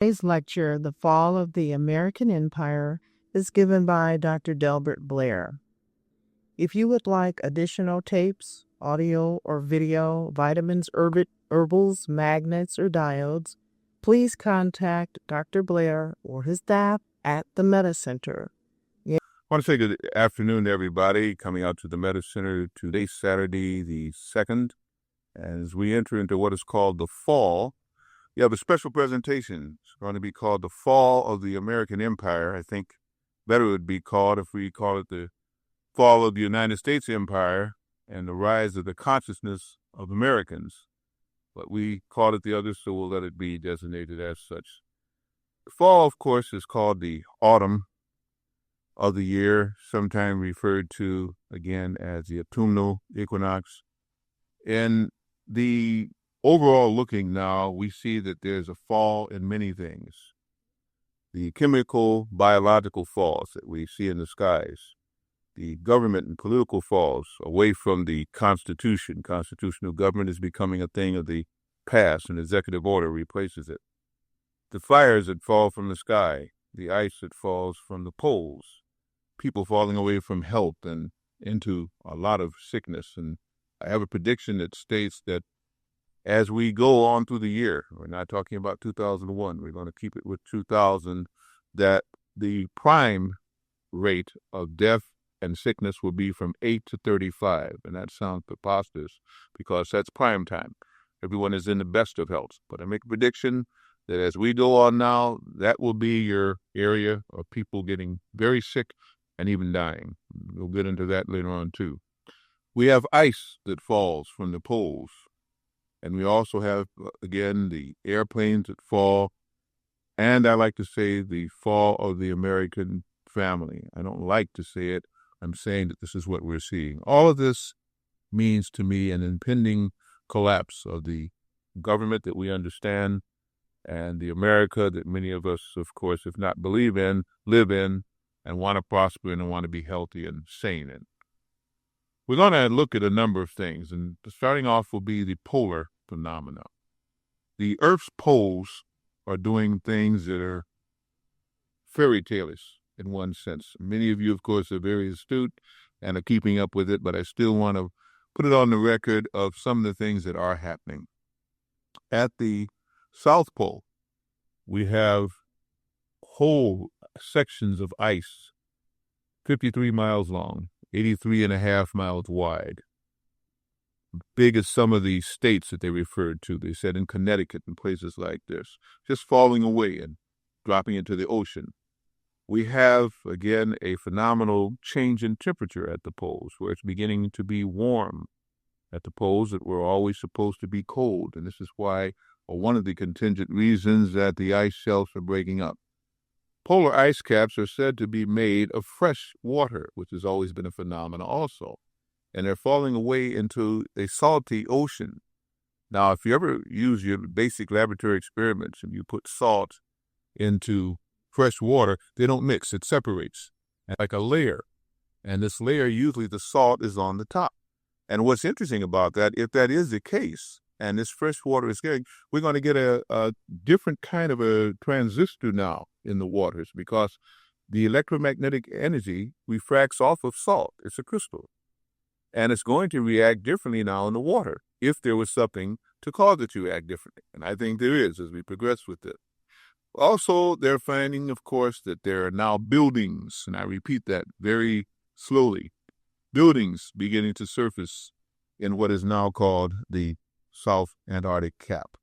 Today's lecture, The Fall of the American Empire, is given by Dr. Delbert Blair. If you would like additional tapes, audio or video, vitamins, herbals, magnets, or diodes, please contact Dr. Blair or his staff at the Meta Center. I want to say good afternoon to everybody coming out to the Meta Center today, Saturday the 2nd. As we enter into what is called the fall, you have a special presentation. It's going to be called The Fall of the American Empire. I think better would be called, if we call it, The Fall of the United States Empire and the Rise of the Consciousness of Americans. But we called it the other, so we'll let it be designated as such. The fall, of course, is called the autumn of the year, sometimes referred to, again, as the autumnal equinox. In the overall looking now, we see that there's a fall in many things. The chemical, biological falls that we see in the skies, the government and political falls away from the Constitution. Constitutional government is becoming a thing of the past, and executive order replaces it. The fires that fall from the sky, the ice that falls from the poles, people falling away from health and into a lot of sickness. And I have a prediction that states that as we go on through the year, we're not talking about 2001, we're going to keep it with 2000, that the prime rate of death and sickness will be from 8 to 35. And that sounds preposterous because that's prime time. Everyone is in the best of health. But I make a prediction that as we go on now, that will be your area of people getting very sick and even dying. We'll get into that later on too. We have ice that falls from the poles. And we also have, again, the airplanes that fall. And I like to say the fall of the American family. I don't like to say it. I'm saying that this is what we're seeing. All of this means to me an impending collapse of the government that we understand and the America that many of us, of course, if not believe in, live in, and want to prosper in and want to be healthy and sane in. We're going to look at a number of things, and starting off will be the polar phenomena. The Earth's poles are doing things that are fairy tale-ish in one sense. Many of you, of course, are very astute and are keeping up with it, but I still want to put it on the record of some of the things that are happening. At the South Pole, we have whole sections of ice, 53 miles long, 83 and a half miles wide. Big as some of the states that they referred to. They said in Connecticut and places like this, just falling away and dropping into the ocean. We have, again, a phenomenal change in temperature at the poles, where it's beginning to be warm at the poles that were always supposed to be cold. And this is why, or one of the contingent reasons, that the ice shelves are breaking up. Polar ice caps are said to be made of fresh water, which has always been a phenomenon also. And they're falling away into a salty ocean. Now, if you ever use your basic laboratory experiments and you put salt into fresh water, they don't mix. It separates like a layer. And this layer, usually the salt is on the top. And what's interesting about that, if that is the case, and this fresh water is getting, we're going to get a different kind of a transistor now in the waters, because the electromagnetic energy refracts off of salt. It's a crystal. And it's going to react differently now in the water if there was something to cause it to react differently. And I think there is as we progress with it. Also, they're finding, of course, that there are now buildings, and I repeat that very slowly, buildings beginning to surface in what is now called the South Antarctic Cap.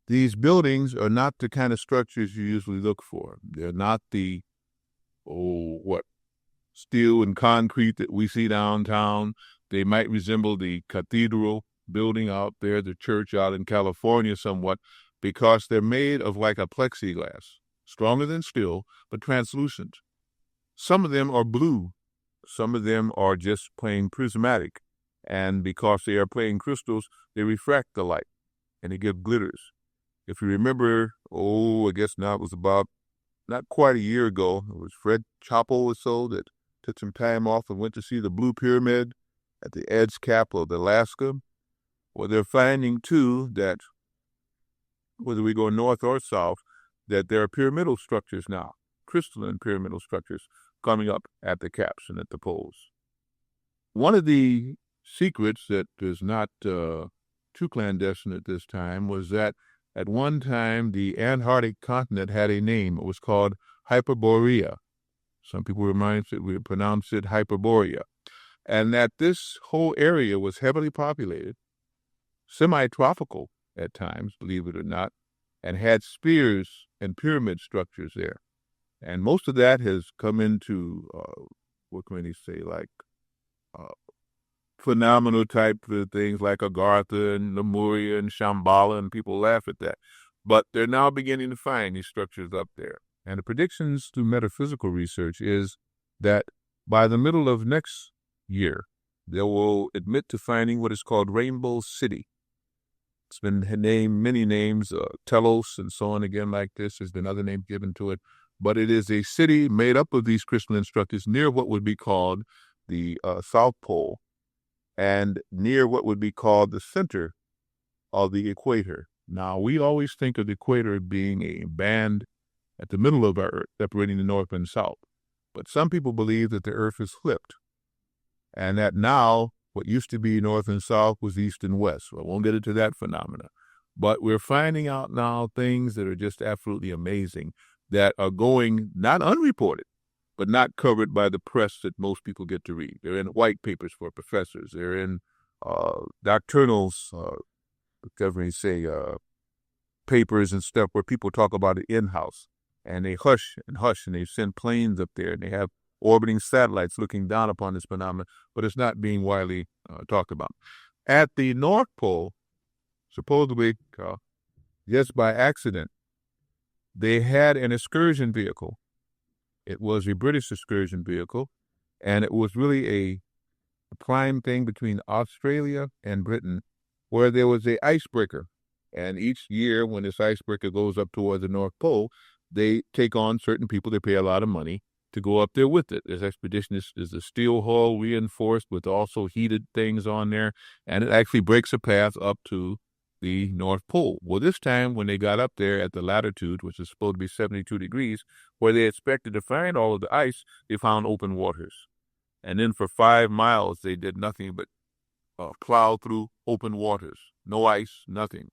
These buildings are not the kind of structures you usually look for. They're not the, steel and concrete that we see downtown. They might resemble the cathedral building out there, the church out in California somewhat, because they're made of like a plexiglass, stronger than steel, but translucent. Some of them are blue. Some of them are just plain prismatic. And because they are plain crystals, they refract the light and they give glitters. If you remember, I guess now it was about not quite a year ago, it was Fred Chappell or so that took some time off and went to see the Blue Pyramid at the edge cap of Alaska. Well, they're finding too that whether we go north or south, that there are pyramidal structures now, crystalline pyramidal structures coming up at the caps and at the poles. One of the secrets that is not too clandestine at this time was that at one time the Antarctic continent had a name. It was called Hyperborea. Some people would pronounce it Hyperborea. And that this whole area was heavily populated, semi-tropical at times, believe it or not, and had spheres and pyramid structures there. And most of that has come into, what can we say, like phenomenal type of things like Agartha and Lemuria and Shambhala, and people laugh at that. But they're now beginning to find these structures up there. And the predictions through metaphysical research is that by the middle of next year, they will admit to finding what is called Rainbow City. It's been named many names, Telos and so on again like this. There's been other names given to it. But it is a city made up of these crystalline structures near what would be called the South Pole and near what would be called the center of the equator. Now, we always think of the equator being a band at the middle of our Earth, separating the north and south. But some people believe that the Earth is flipped, and that now what used to be north and south was east and west. So I won't get into that phenomena. But we're finding out now things that are just absolutely amazing that are going not unreported, but not covered by the press that most people get to read. They're in white papers for professors. They're in doctrinals, papers and stuff where people talk about it in-house. And they hush, and they send planes up there, and they have orbiting satellites looking down upon this phenomenon, but it's not being widely talked about. At the North Pole, supposedly, just by accident, they had an excursion vehicle. It was a British excursion vehicle, and it was really a prime thing between Australia and Britain, where there was an icebreaker. And each year, when this icebreaker goes up toward the North Pole, they take on certain people. They pay a lot of money to go up there with it. This expedition is a steel hull reinforced with also heated things on there, and it actually breaks a path up to the North Pole. Well, this time when they got up there at the latitude, which is supposed to be 72 degrees, where they expected to find all of the ice, they found open waters. And then for 5 miles, they did nothing but plow through open waters. No ice, nothing.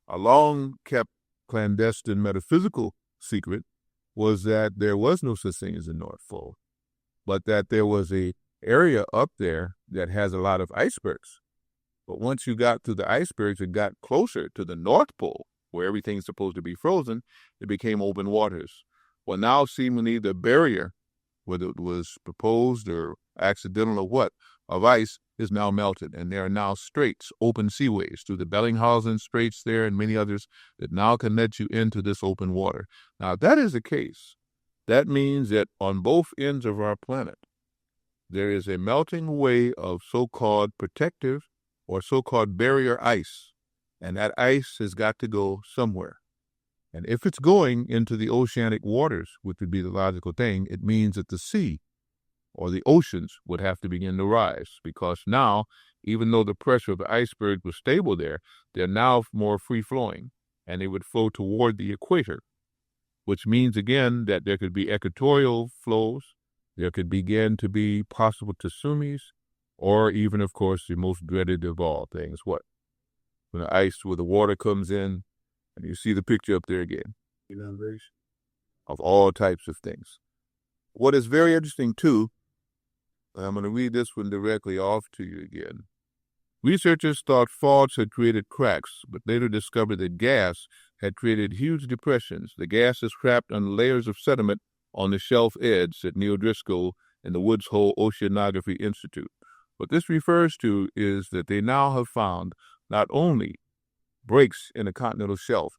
A long-kept clandestine metaphysical secret was that there was no such thing as the North Pole, but that there was a area up there that has a lot of icebergs. But once you got to the icebergs and got closer to the North Pole, where everything's supposed to be frozen, it became open waters. Well, now seemingly the barrier, whether it was proposed or accidental or what, of ice is now melted, and there are now straits, open seaways through the Bellinghausen Straits there and many others that now can let you into this open water. Now, if that is the case, that means that on both ends of our planet, there is a melting away of so-called protective or so-called barrier ice, and that ice has got to go somewhere. And if it's going into the oceanic waters, which would be the logical thing, it means that the sea or the oceans would have to begin to rise, because now, even though the pressure of the iceberg was stable there, they're now more free-flowing, and they would flow toward the equator, which means, again, that there could be equatorial flows, there could begin to be possible tsunamis, or even, of course, the most dreaded of all things, what? When the water comes in, and you see the picture up there again, of all types of things. What is very interesting, too, I'm going to read this one directly off to you again. Researchers thought faults had created cracks, but later discovered that gas had created huge depressions. The gas is trapped under layers of sediment on the shelf edge, said Neil Driscoll in the Woods Hole Oceanography Institute. What this refers to is that they now have found not only breaks in the continental shelf,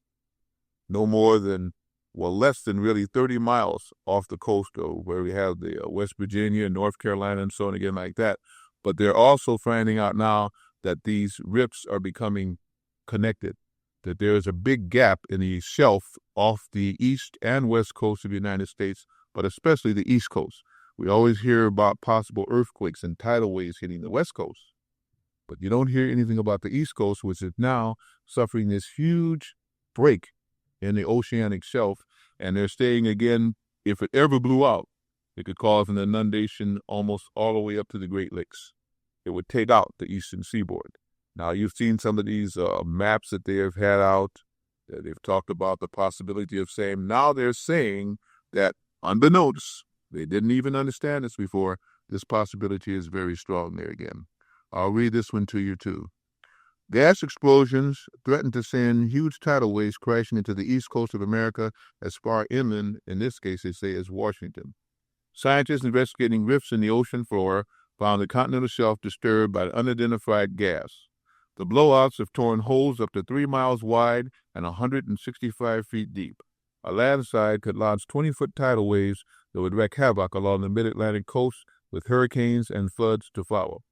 no more than, less than really 30 miles off the coast of where we have the West Virginia, North Carolina, and so on again like that. But they're also finding out now that these rifts are becoming connected, that there is a big gap in the shelf off the east and west coast of the United States, but especially the east coast. We always hear about possible earthquakes and tidal waves hitting the west coast, but you don't hear anything about the east coast, which is now suffering this huge break in the oceanic shelf, And they're saying, again, if it ever blew out, it could cause an inundation almost all the way up to the Great Lakes. It would take out the eastern seaboard. Now, you've seen some of these maps that they have had out. They've talked about the possibility of saying, now they're saying that unbeknownst, they didn't even understand this before, this possibility is very strong there again. I'll read this one to you too. Gas explosions threaten to send huge tidal waves crashing into the east coast of America as far inland, in this case they say, as Washington. Scientists investigating rifts in the ocean floor found the continental shelf disturbed by unidentified gas. The blowouts have torn holes up to 3 miles wide and 165 feet deep. A landslide could launch 20-foot tidal waves that would wreak havoc along the mid-Atlantic coast, with hurricanes and floods to follow.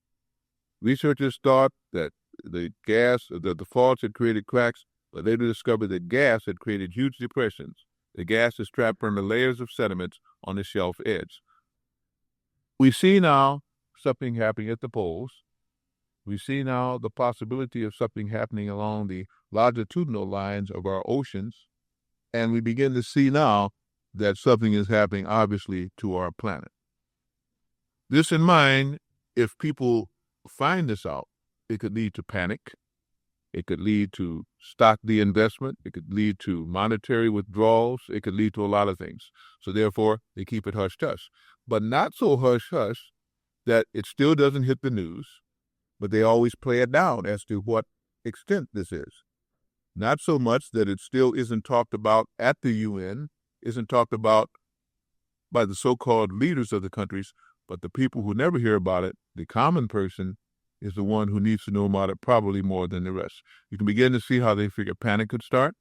Researchers thought that the faults had created cracks, but later discovered that gas had created huge depressions. The gas is trapped under layers of sediments on the shelf edge. We see now something happening at the poles. We see now the possibility of something happening along the longitudinal lines of our oceans, and we begin to see now that something is happening, obviously, to our planet. This in mind, if people find this out, it could lead to panic. It could lead to stock de-investment. It could lead to monetary withdrawals. It could lead to a lot of things. So therefore, they keep it hush-hush. But not so hush-hush that it still doesn't hit the news, but they always play it down as to what extent this is. Not so much that it still isn't talked about at the UN, isn't talked about by the so-called leaders of the countries, but the people who never hear about it, the common person, is the one who needs to know about it probably more than the rest. You can begin to see how they figure panic could start,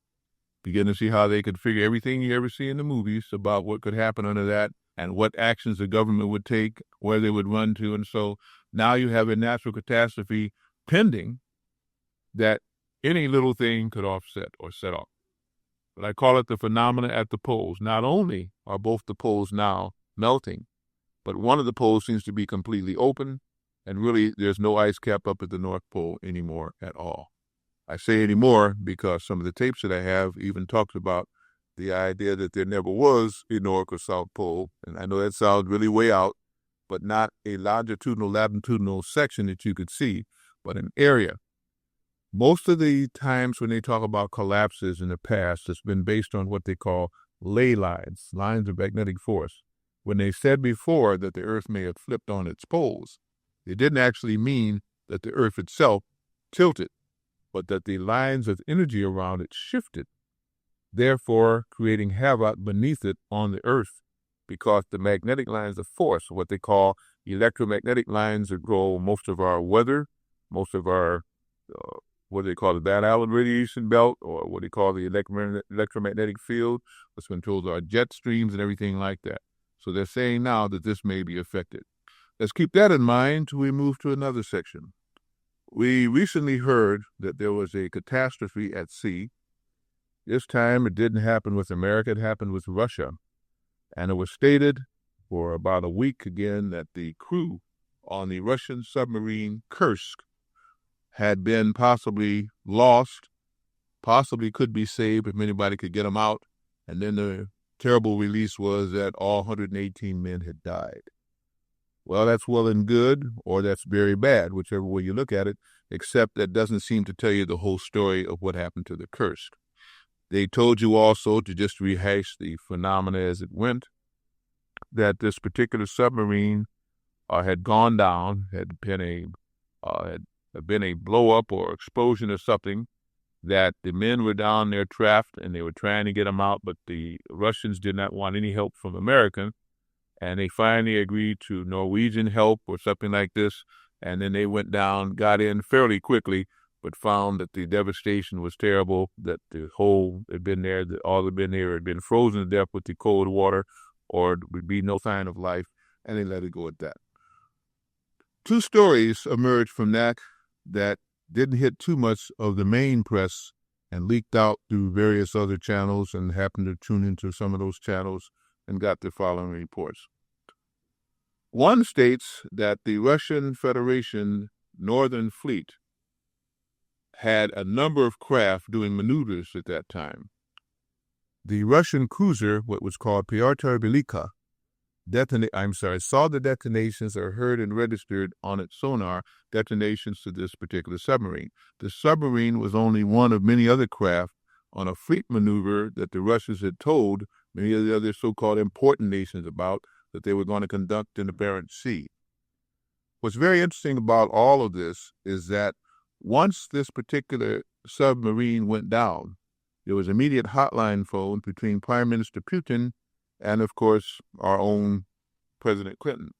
begin to see how they could figure everything you ever see in the movies about what could happen under that and what actions the government would take, where they would run to. And so now you have a natural catastrophe pending that any little thing could offset or set off. But I call it the phenomena at the poles. Not only are both the poles now melting, but one of the poles seems to be completely open, and really there's no ice cap up at the North Pole anymore at all. I say anymore because some of the tapes that I have even talks about the idea that there never was a North or South Pole, and I know that sounds really way out, but not a longitudinal, latitudinal section that you could see, but an area. Most of the times when they talk about collapses in the past, it's been based on what they call ley lines, lines of magnetic force. When they said before that the Earth may have flipped on its poles, they didn't actually mean that the Earth itself tilted, but that the lines of energy around it shifted, therefore creating havoc beneath it on the Earth, because the magnetic lines of force, what they call electromagnetic lines that control most of our weather, most of our, what they call the Van Allen radiation belt, or what they call the electromagnetic field, which controls our jet streams and everything like that. So they're saying now that this may be affected. Let's keep that in mind till we move to another section. We recently heard that there was a catastrophe at sea. This time it didn't happen with America, it happened with Russia. And it was stated for about a week again that the crew on the Russian submarine Kursk had been possibly lost, possibly could be saved if anybody could get them out. And then the terrible release was that all 118 men had died. Well, that's well and good, or that's very bad, whichever way you look at it, except that doesn't seem to tell you the whole story of what happened to the Kursk. They told you also, to just rehash the phenomena as it went, that this particular submarine had gone down, had been a blow-up or explosion or something, that the men were down there trapped and they were trying to get them out, but the Russians did not want any help from America, and they finally agreed to Norwegian help or something like this, and then they went down, got in fairly quickly, but found that the devastation was terrible, that the hole had been there, that all had been there had been frozen to death with the cold water, or there would be no sign of life, and they let it go at that. Two stories emerged from that didn't hit too much of the main press and leaked out through various other channels, and happened to tune into some of those channels and got the following reports. One states that the Russian Federation Northern Fleet had a number of craft doing maneuvers at that time. the Russian cruiser, what was called Pyotr Velika, saw the detonations or heard and registered on its sonar detonations to this particular submarine. The submarine was only one of many other craft on a fleet maneuver that the Russians had told many of the other so-called important nations about that they were going to conduct in the Barents Sea. What's very interesting about all of this is that once this particular submarine went down, there was immediate hotline phone between Prime Minister Putin and, of course, our own President Clinton,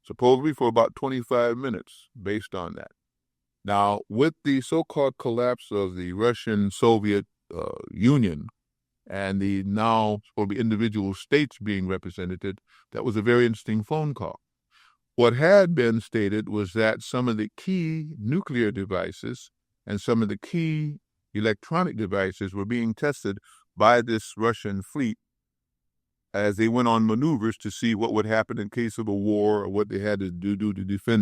supposedly for about 25 minutes based on that. Now, with the so-called collapse of the Russian-Soviet Union and the now supposed to be individual states being represented, that was a very interesting phone call. What had been stated was that some of the key nuclear devices and some of the key electronic devices were being tested by this Russian fleet as they went on maneuvers to see what would happen in case of a war or what they had to do to defend